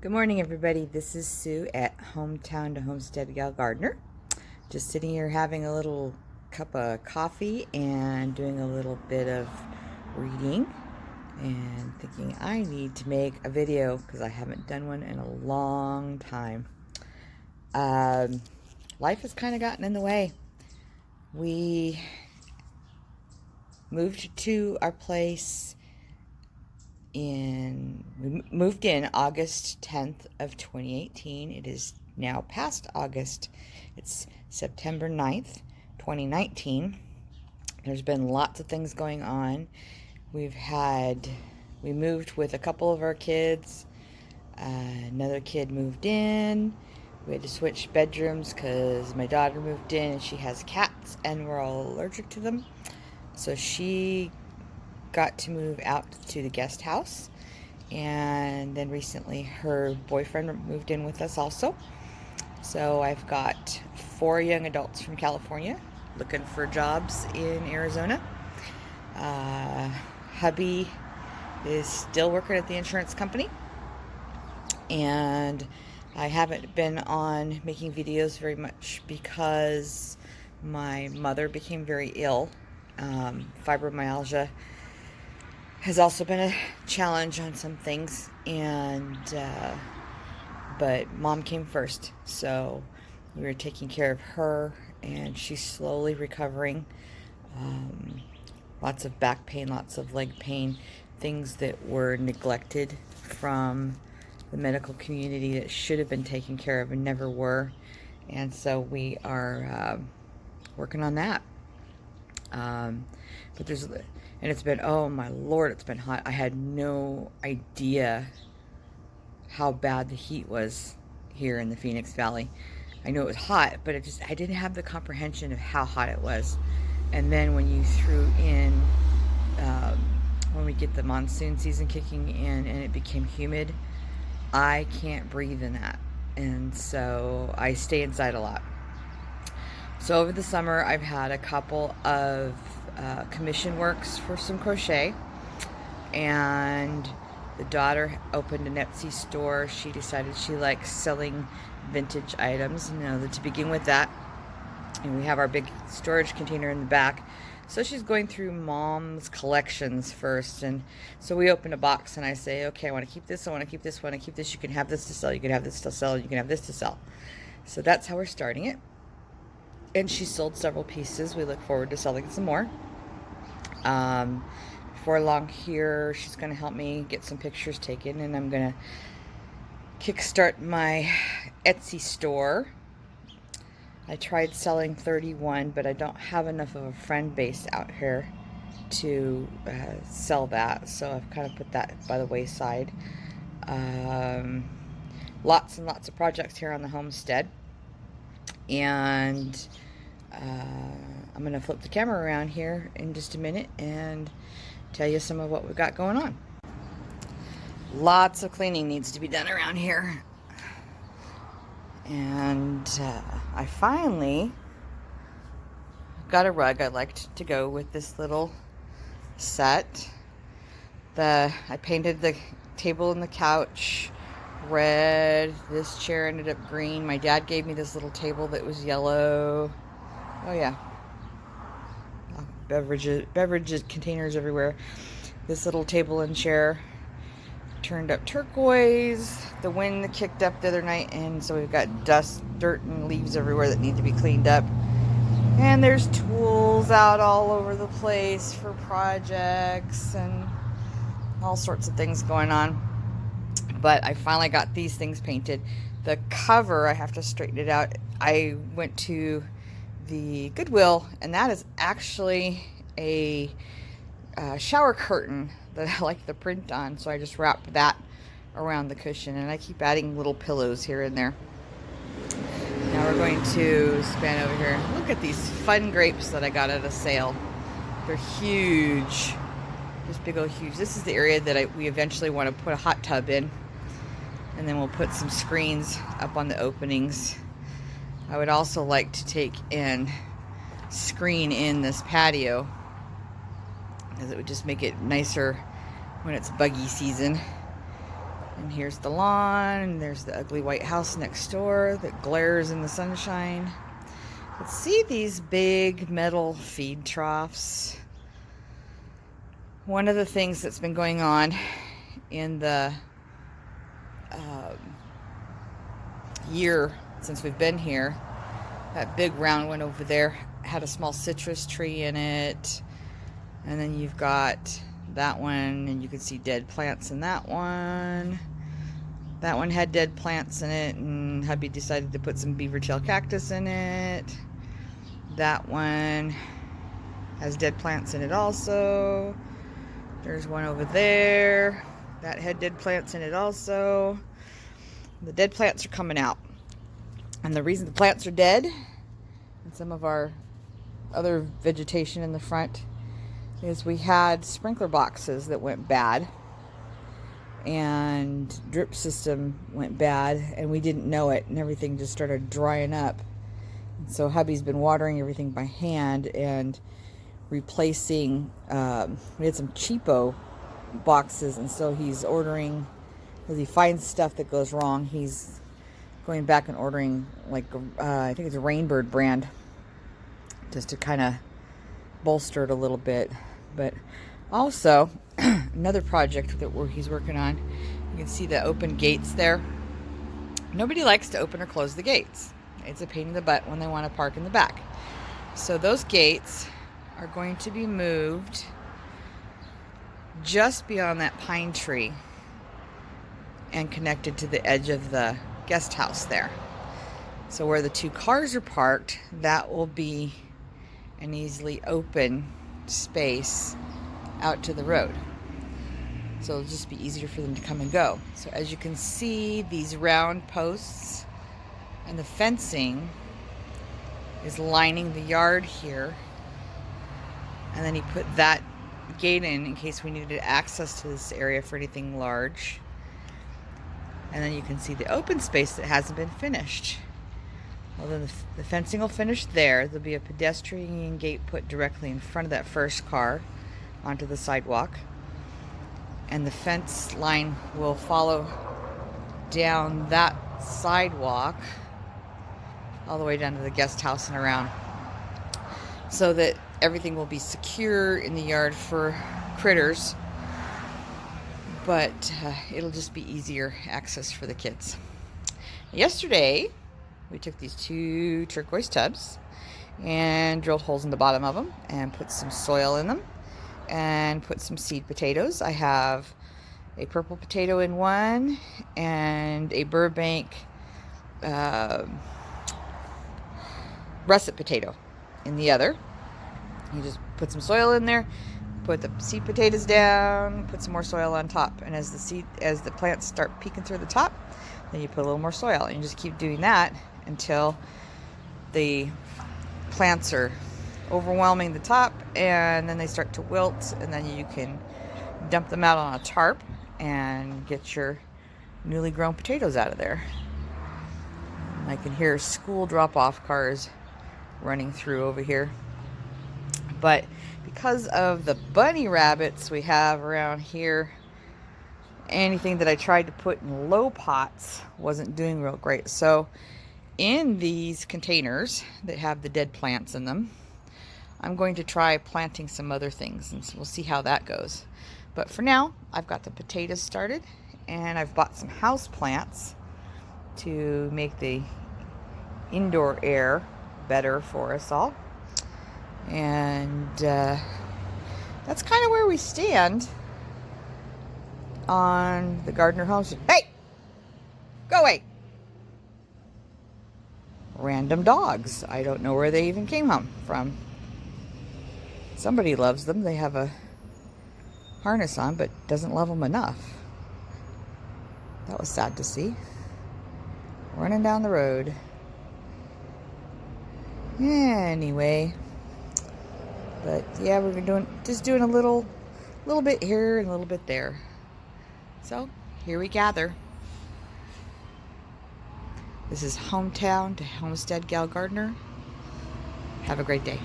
Good morning, everybody. This is Sue at Hometown to Homestead Gal Gardener. Just sitting here having a little cup of coffee and doing a little bit of reading and thinking I need to make a video because I haven't done one in a long time. Life has kind of gotten in the way. We moved to our place we moved in August 10th of 2018. It is now past August. It's September 9th, 2019. There's been lots of things going on. We moved with a couple of our kids. Another kid moved in. We had to switch bedrooms because my daughter moved in and she has cats and we're all allergic to them. So she got to move out to the guest house, and then recently her boyfriend moved in with us also. So I've got 4 young adults from California looking for jobs in Arizona. Hubby is still working at the insurance company, and I haven't been on making videos very much because my mother became very ill. Fibromyalgia has also been a challenge on some things, but Mom came first, so we were taking care of her, and she's slowly recovering. Lots of back pain, lots of leg pain, things that were neglected from the medical community that should have been taken care of and never were, and so we are working on that. And it's been, oh my Lord, it's been hot. I had no idea how bad the heat was here in the Phoenix Valley. I knew it was hot, but I didn't have the comprehension of how hot it was. And then when you threw in, when we get the monsoon season kicking in and it became humid, I can't breathe in that. And so I stay inside a lot. So over the summer, I've had a couple of commission works for some crochet, and the daughter opened an Etsy store. She decided she likes selling vintage items, to begin with that. And we have our big storage container in the back. So she's going through Mom's collections first. And so we open a box and I say, okay, I want to keep this, I want to keep this, I want to keep this. You can have this to sell, you can have this to sell, you can have this to sell. So that's how we're starting it. And she sold several pieces. We look forward to selling some more. Before long here, she's going to help me get some pictures taken, and I'm going to kickstart my Etsy store. I tried selling 31, but I don't have enough of a friend base out here to sell that, so I've kind of put that by the wayside. Lots and lots of projects here on the homestead, and I'm going to flip the camera around here in just a minute and tell you some of what we've got going on. Lots of cleaning needs to be done around here. And I finally got a rug. I liked to go with this little set. I painted the table and the couch red. This chair ended up green. My dad gave me this little table that was yellow. Oh yeah, beverages containers everywhere. This little table and chair turned up turquoise. The wind kicked up the other night, and so we've got dust, dirt, and leaves everywhere that need to be cleaned up. And there's tools out all over the place for projects and all sorts of things going on. But I finally got these things painted. The cover, I have to straighten it out. I went to the Goodwill, and that is actually a shower curtain that I like the print on, so I just wrapped that around the cushion, and I keep adding little pillows here and there. Now we're going to span over here. Look at these fun grapes that I got at a sale. They're huge, just big old huge. This is the area that we eventually want to put a hot tub in, and then we'll put some screens up on the openings. I would also like to take and screen in this patio, as it would just make it nicer when it's buggy season. And here's the lawn, and there's the ugly white house next door that glares in the sunshine. But see these big metal feed troughs? One of the things that's been going on in the year since we've been here, that big round one over there had a small citrus tree in it, and then you've got that one, and you can see dead plants in that one. That one had dead plants in it, and hubby decided to put some beaver tail cactus in it. That one has dead plants in it also. There's one over there that had dead plants in it also. The dead plants are coming out. And the reason the plants are dead, and some of our other vegetation in the front, is we had sprinkler boxes that went bad. And drip system went bad, and we didn't know it, and everything just started drying up. And so hubby's been watering everything by hand and replacing, we had some cheapo boxes, and so he's ordering, as he finds stuff that goes wrong, he's going back and ordering, like, I think it's a Rainbird brand, just to kind of bolster it a little bit. But also, another project that he's working on, you can see the open gates there. Nobody likes to open or close the gates. It's a pain in the butt when they want to park in the back. So those gates are going to be moved just beyond that pine tree and connected to the edge of the guest house there. So where the two cars are parked, that will be an easily open space out to the road. So it'll just be easier for them to come and go. So as you can see, these round posts and the fencing is lining the yard here. And then he put that gate in case we needed access to this area for anything large. And then you can see the open space that hasn't been finished. Well, then the fencing will finish there. There'll be a pedestrian gate put directly in front of that first car onto the sidewalk. And the fence line will follow down that sidewalk all the way down to the guest house and around, so that everything will be secure in the yard for critters, but it'll just be easier access for the kids. Yesterday, we took these two turquoise tubs and drilled holes in the bottom of them and put some soil in them and put some seed potatoes. I have a purple potato in one and a Burbank russet potato in the other. You just put some soil in there, put the seed potatoes down, put some more soil on top, and as the plants start peeking through the top, then you put a little more soil, and you just keep doing that until the plants are overwhelming the top, and then they start to wilt, and then you can dump them out on a tarp and get your newly grown potatoes out of there. I can hear school drop-off cars running through over here. But because of the bunny rabbits we have around here, anything that I tried to put in low pots wasn't doing real great. So in these containers that have the dead plants in them, I'm going to try planting some other things, and so we'll see how that goes. But for now, I've got the potatoes started, and I've bought some house plants to make the indoor air better for us all. And that's kind of where we stand on the Gardner Homestead. Hey! Go away! Random dogs. I don't know where they even came from. Somebody loves them. They have a harness on, but doesn't love them enough. That was sad to see. Running down the road. Anyway. But yeah, we're doing a little bit here and a little bit there. So here we gather. This is Hometown to Homestead Gal Gardner. Have a great day.